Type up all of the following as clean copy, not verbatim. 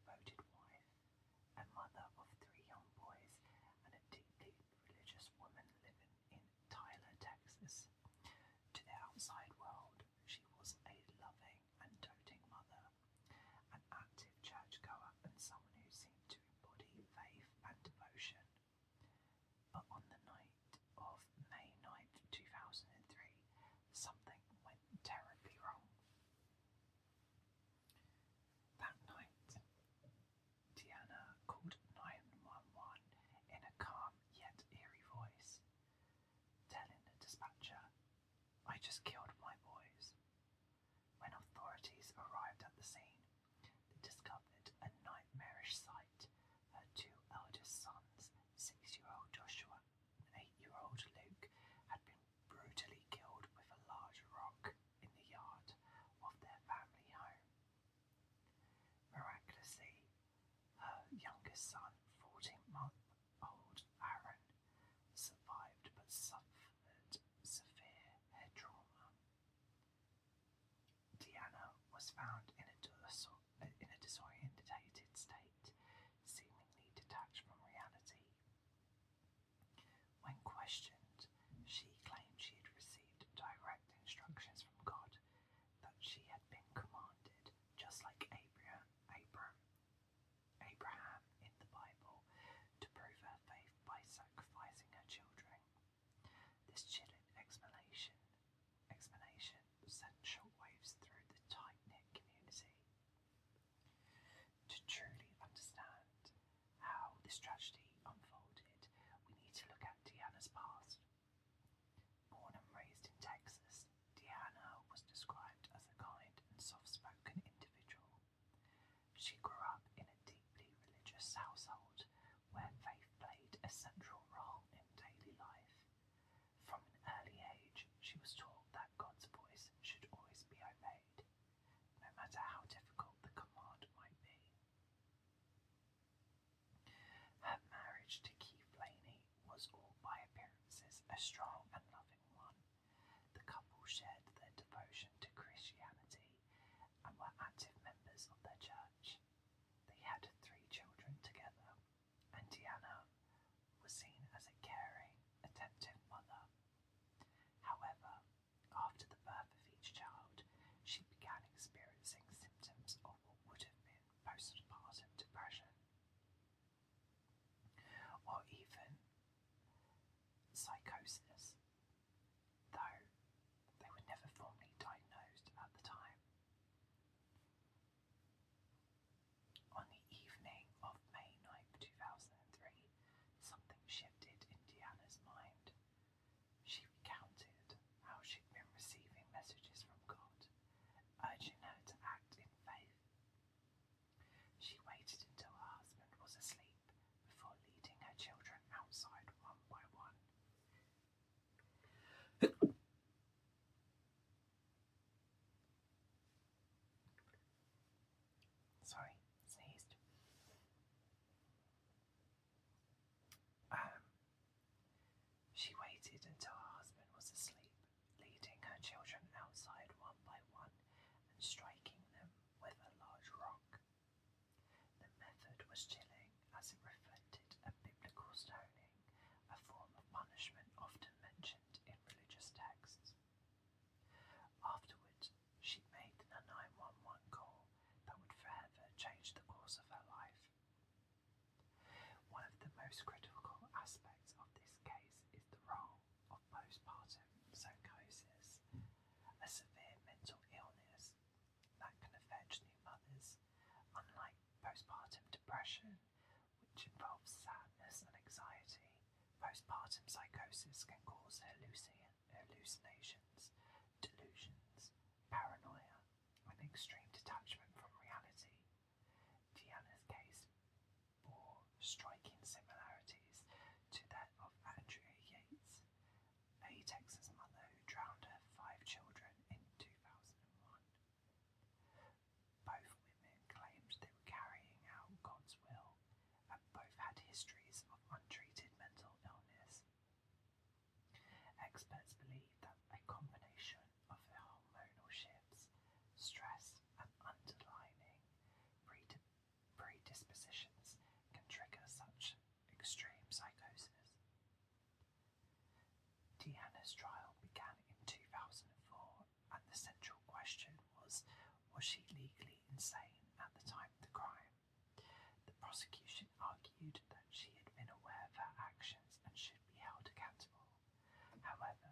devoted wife and mother of 3 young boys, and a deeply religious woman living in Tyler, Texas. To the outside world, she was a loving and doting mother, an active churchgoer, and someone who seemed to embody faith and devotion. But on the night of May 9th, 2003, something went terribly wrong. That night, Deanna called 911 in a calm yet eerie voice, telling the dispatcher, "I just killed my boys." When authorities arrived at the scene, they discovered a nightmarish sight. Her 2 eldest sons, 6-year-old Joshua and 8-year-old Luke, had been brutally killed with a large rock in the yard of their family home. Miraculously, her youngest son, 14-month-old Aaron, survived but suffered severe head trauma. Deanna was found in a disorientated state, seemingly detached from reality. When questioned, she claimed she had received direct instructions from God, that she had been commanded, just like Abraham in the Bible, to prove her faith by sacrificing her children. This chilling explanation sent shockwaves through the tight-knit community. To truly understand how this tragedy unfolded, we need to look at Deanna's past. Born and raised in Texas, Deanna was described as a kind and soft-spoken individual. She grew up in a deeply religious household where faith played a central role in daily life. From an early age, she was taught that God's voice should always be obeyed, no matter how difficult the command might be. Her marriage to Keith Laney was all by appearances a strong and loving one. The couple shared their devotion to Christianity and were active members of their church. They had 3 children together, and Deanna was seen as a caring, attentive mother. However, after the birth of each child, she began experiencing symptoms of what would have been postpartum depression, or even psychosis, though they were never formally diagnosed at the time. On the evening of May 9th, 2003, something shifted in Deanna's mind. She recounted how she'd been receiving messages from God, urging her to act in faith. She waited until her husband was asleep before leading her children outside one by one. Sorry, sneezed. She waited until her husband was asleep, leading her children outside one by one and striking them with a large rock. The method was chilling, as it reflected a biblical stoning, a form of punishment often mentioned in religious texts. Afterwards, she made a 911 call that would forever change the course of her life. One of the most critical aspects of this case is the role of postpartum psychosis, a severe mental illness that can affect new mothers. Unlike postpartum depression, which involves sadness and anxiety, postpartum psychosis can cause hallucinations, delusions, paranoia, and extreme detachment from reality. Deanna's case bore striking similarities to that of Andrea Yates, a Texas mother who drowned her 5 children in 2001. Both women claimed they were carrying out God's will, and both had histories of untreated mental illness. Experts believe that a combination of the hormonal shifts, stress, and underlying Was she legally insane at the time of the crime? The prosecution argued that she had been aware of her actions and should be held accountable. However,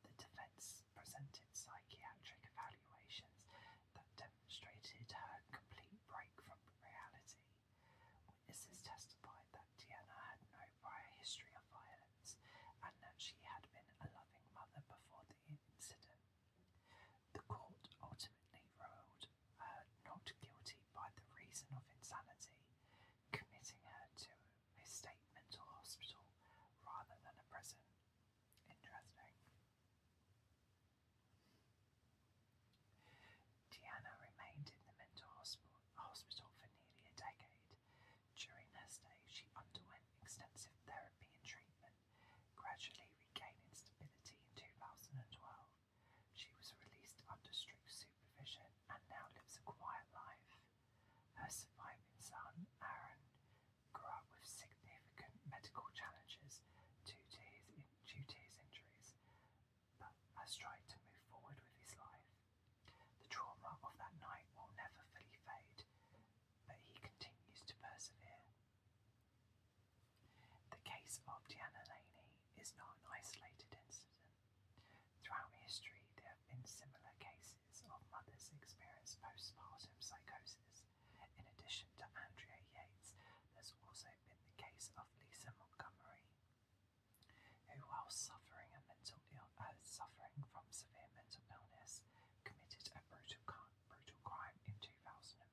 the defence presented psychiatric evaluations that demonstrated her complete break from reality. Witnesses testified that Deanna had no prior history of violence and that she had been a loving mother before the incident. The court ultimately ruled her not guilty by the reason of insanity, committing her to a state mental hospital rather than a prison. Interesting. Deanna remained in the mental hospital for nearly a decade. During her stay, she underwent extensive therapy and treatment, gradually regaining stability in 2012. She was released under strict supervision and now lives a quiet life. Her surviving son, Aaron, grew up with significant medical challenges due to his injuries, but has tried to move forward with his life. The trauma of that night will never fully fade, but he continues to persevere. The case of Deanna Laney is not an isolated incident. Throughout history, there have been similar cases of mothers experiencing postpartum psychosis. In addition to Andrea Yates, there's also been the case of Lisa Montgomery, who, while suffering from severe mental illness, committed a brutal crime in 2004.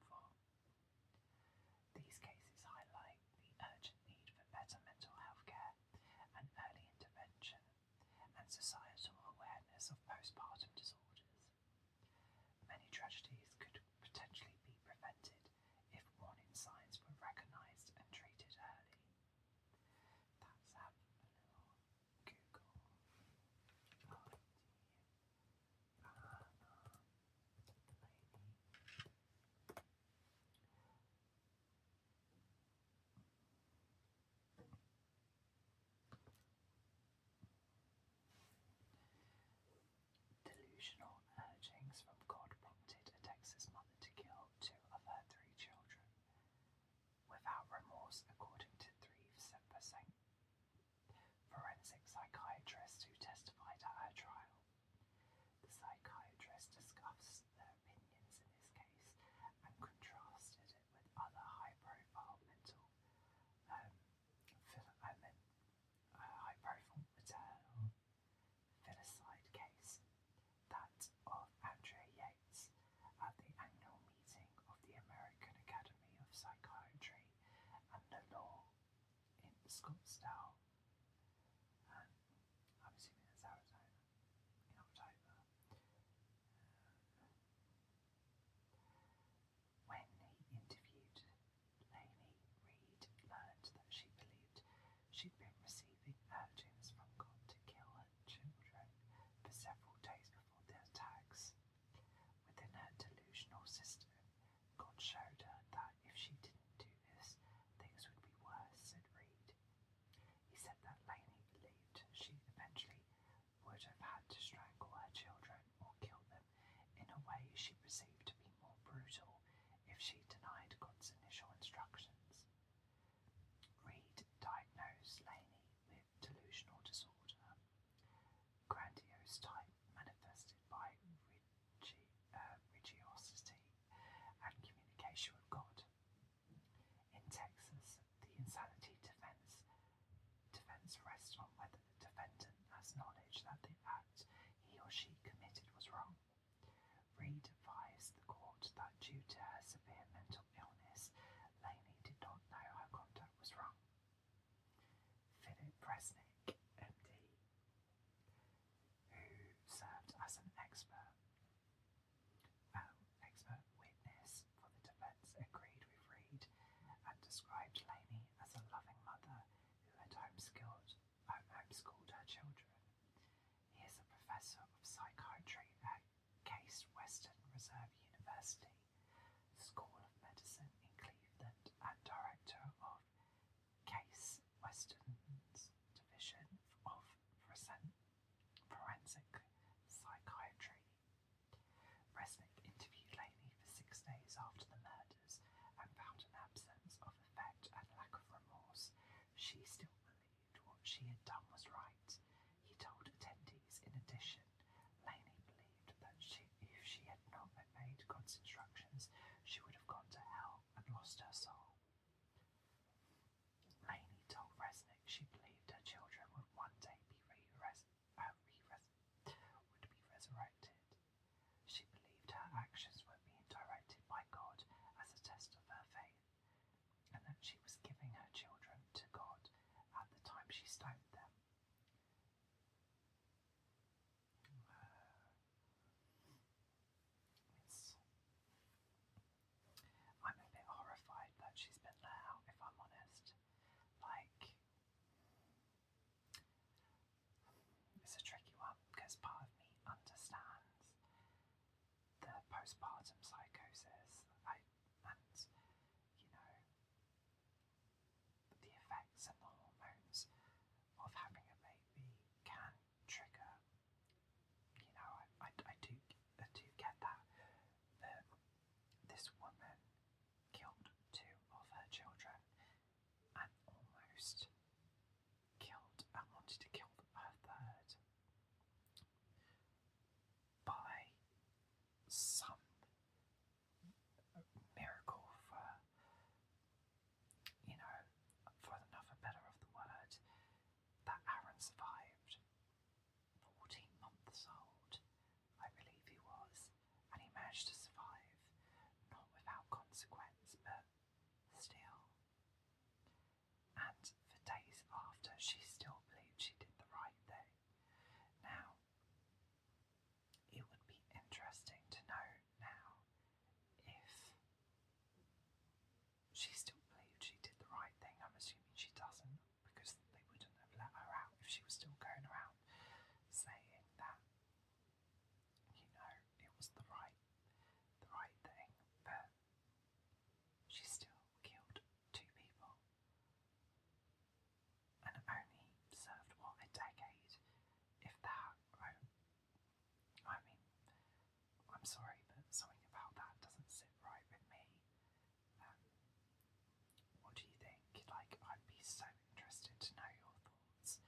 These cases highlight the urgent need for better mental health care and early intervention, and societal awareness of postpartum disorders. Many tragedies could potentially be prevented if warning signs were recognised and treated early. Let's have a little Google. Delusional urgings from God prompted a Texas mother to kill 2 of her 3 children without remorse, according to 3% forensic psychiatrist who testified at her trial. The psychiatrist discussed their opinions in this case and contrasted it with other high-profile maternal filicide case, that of Andrea Yates, at the annual meeting of the American Academy of Psychiatry and the Law in Scottsdale, and I'm assuming that's Arizona, in October. When he interviewed Laney, Reed learned that she believed she'd been receiving urgings from God to kill her children for several days before the attacks. Within her delusional system, God showed her that if she didn't do this, things would be worse, said Reed. He said that Laney believed she eventually would have had to strangle her children or kill them in a way she perceived to be more brutal if she denied God's initial instructions. Reed diagnosed Laney with delusional disorder, grandiose type manifested by religiosity and communication with God. In Texas, the insanity defense rests on whether the defendant has knowledge that the act he or she committed was wrong. Reed advised the court that due to her severe mental illness, Laney did not know her conduct was wrong. Philip Resnick, MD, who served as an expert witness for the defence, agreed with Reed and described Laney as a loving mother who had homeschooled her children. He is a professor of psychiatry at Case Western Reserve University, School of Medicine in Cleveland, and director of Case Western's Division of Forensic Psychiatry. Resnick interviewed Laney for house, she still believed what she had done was right. He told attendees, in addition, Laney believed that if she had not obeyed God's instructions, she would have gone to hell and lost her soul. Laney told Resnick she believed her children would one day be resurrected. She believed her actions were being directed by God as a test of her faith, and that she was giving her children to God at the time she stoned them. I'm a bit horrified that she's been let out, if I'm honest. Like, it's a tricky one because part of me understands the postpartum psychosis, and the effects and the hormones of having a baby can trigger. I do get that. But this woman killed two of her children and almost killed and wanted to kill her third by some miracle, for enough better of the word, that Aaron survived. 14 months old, I believe he was, and he managed to survive, not without consequence, but still. And for days after, she still believed she did the right thing. Now, it would be interesting to know now if she still believed she did the right thing. I'm assuming she doesn't, because they wouldn't have let her out if she was still going around saying that, it was the right thing. But she still killed two people, and only served, a decade, if that. I'm sorry, but something about that doesn't sit right with me. What do you think? I'd be so interested to know your thoughts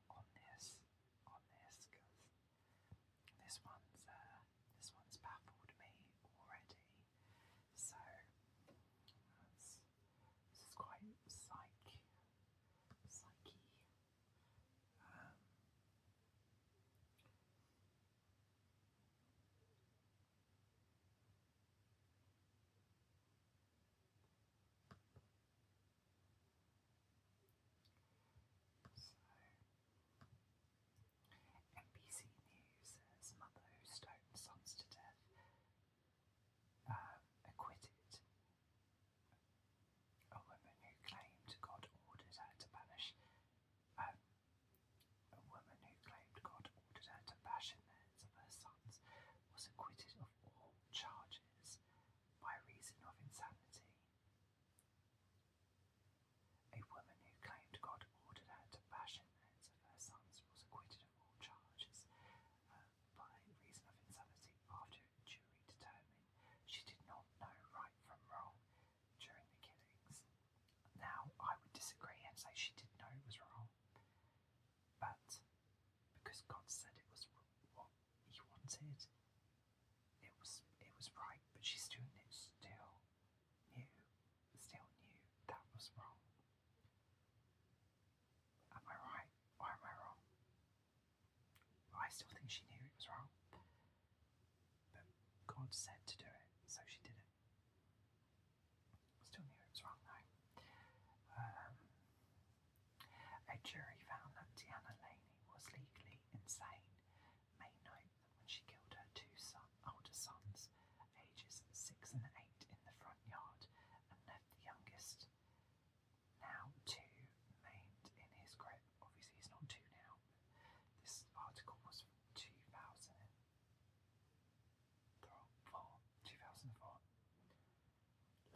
on this, because this one's baffled me already. So this is quite psyche. NBC News says mother who stoned sons to death acquitted. A woman who claimed God ordered her to bash in the heads of her sons was acquitted of all charges by reason of insanity. A woman who claimed God ordered her to bash in the heads of her sons was acquitted of all charges by reason of insanity after a jury determined she did not know right from wrong during the killings. Now, I would disagree and say she did know it was wrong, but because God said it was what He wanted, it was right. But she still knew that was wrong. Am I right or am I wrong? I still think she knew it was wrong, but God said to do it, so she did it. Still knew it was wrong though. A jury found that Deanna Laney was legally insane May 9th when she killed her two older sons, ages 6 and 8, in the front yard and left the youngest, now 2, maimed in his grip. Obviously he's not 2 now, but this article was from 2004.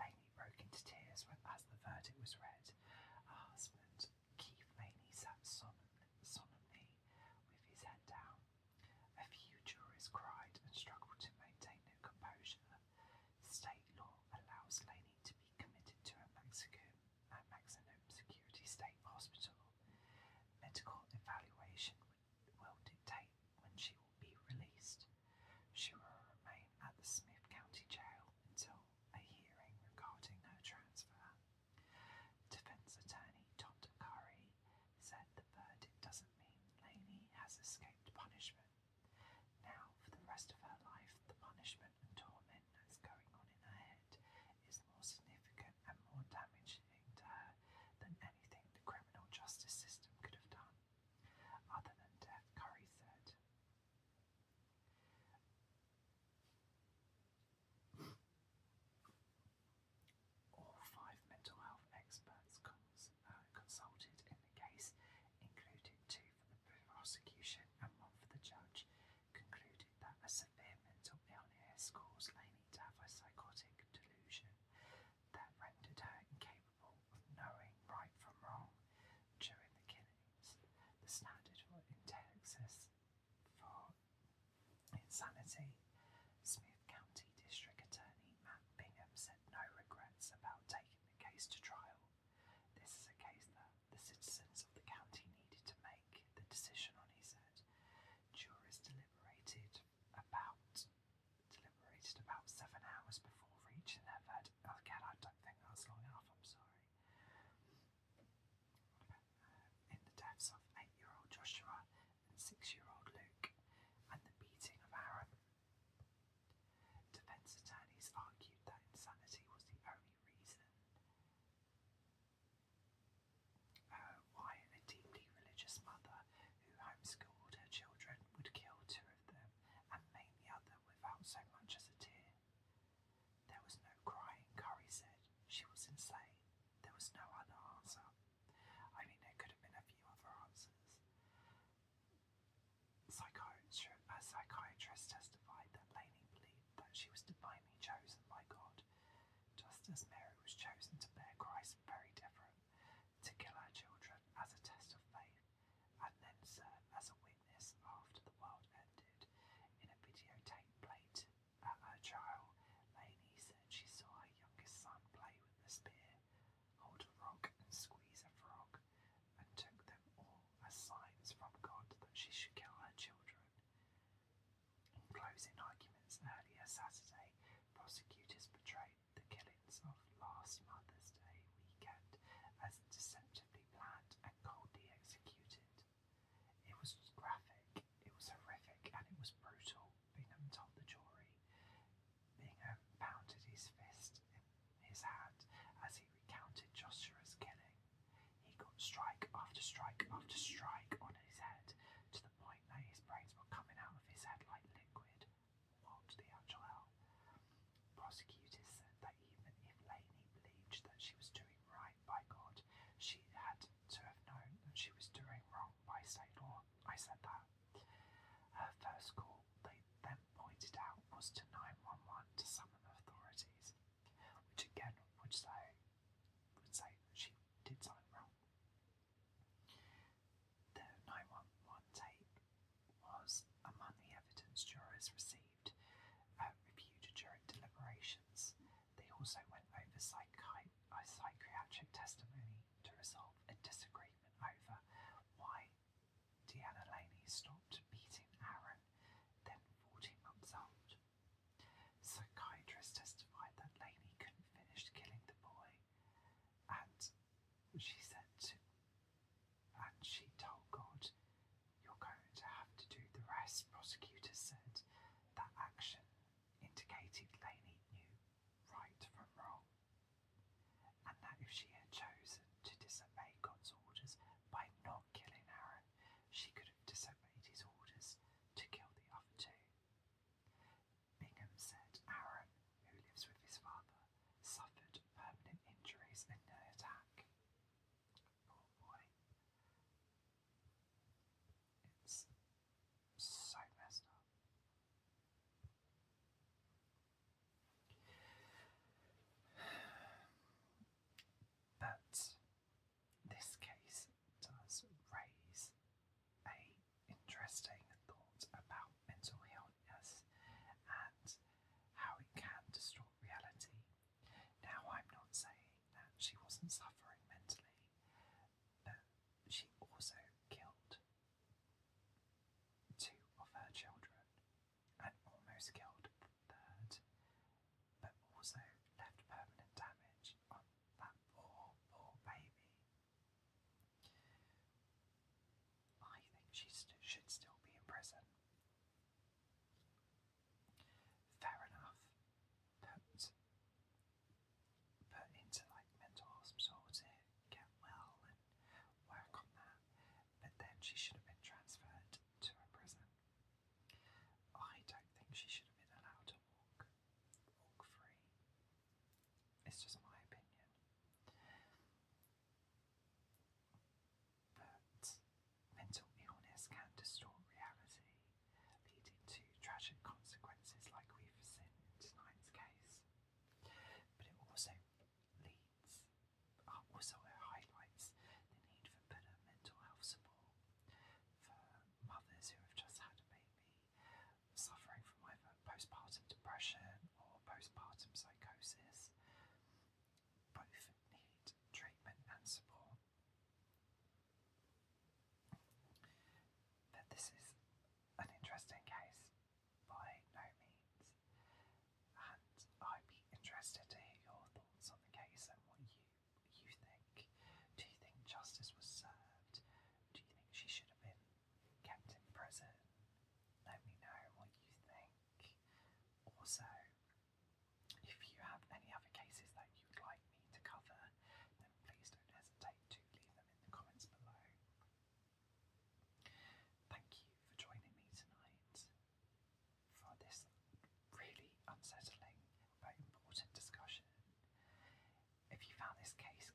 Laney broke into tears as the verdict was read. Her husband, Keith Laney, sat solemnly with his head down. A few jurors cried and struggled to maintain their composure. State law allows Laney to be committed to a maximum security this caused Laney to have a psychotic delusion that rendered her incapable of knowing right from wrong during the killings. The standard in Texas for insanity, Smith County District Attorney Matt Bingham said no regrets about taking the case to trial. This is a case that the citizens of the county needed to make the decision on, he said. Jurors deliberated about 7 hours before reaching their verdict. Again, I don't think that was long enough, I'm sorry. In the deaths of 8-year-old Joshua and 6-year-old Luke, and the beating of Aaron. Defense attorneys argued that insanity was the only reason why a deeply religious mother who homeschooled her children would kill 2 of them and maim the other without so much as a tear. There was no crying, Curry said. She was insane. There was no other answer. I mean, there could have been a few other answers. A psychiatrist testified that Laney believed that she was divinely chosen by God, just as Mary was chosen to bear Christ, very different, to kill her children as a test of faith, and then serve as a witness after the world ended. In a videotape played at her trial, Laney said she saw her youngest son play with a spear, hold a rock and squeeze a frog, and took them all as signs from God that she should kill her children. In closing arguments earlier Saturday, prosecutors portrayed the killings of last Mother's Day weekend as deceptively planned and coldly executed. It was graphic, it was horrific, and it was brutal, Bingham told the jury. Bingham pounded his fist in his hand as he recounted Joshua's killing. He got strike after strike after strike on his head, to the point that his brains were coming out of his head like liquid. What the actual hell? Prosecutors said that even if Laney believed that she was doing right by God, she had to have known that she was doing wrong by state law. I said that. Her first call, they then pointed out, was to 911 to summon authorities, which again would say that she did something wrong. The 911 tape was among the evidence jurors received, reviewed during deliberations. They also went over psychiatric testimony to resolve a disagreement over why Deanna Laney stopped beating Aaron, then 14 months old. Psychiatrists testified that Laney couldn't finish killing the boy, and she told God, "You're going to have to do the rest." Prosecutors said that action indicated Laney knew right from wrong, and that if she had chosen to disobey God's orders by not killing Aaron, she could have disobeyed his orders to kill the other 2. Bingham said Aaron, who lives with his father, suffered permanent injuries in the attack. Poor boy. It's so messed up. But this psychosis. Both need treatment and support. But this is an interesting case by no means, and I'd be interested to hear your thoughts on the case and what you think. Do you think justice was served? Do you think she should have been kept in prison? Let me know what you think. Also, if you have any other cases that you would like me to cover, then please don't hesitate to leave them in the comments below. Thank you for joining me tonight for this really unsettling but important discussion. If you found this case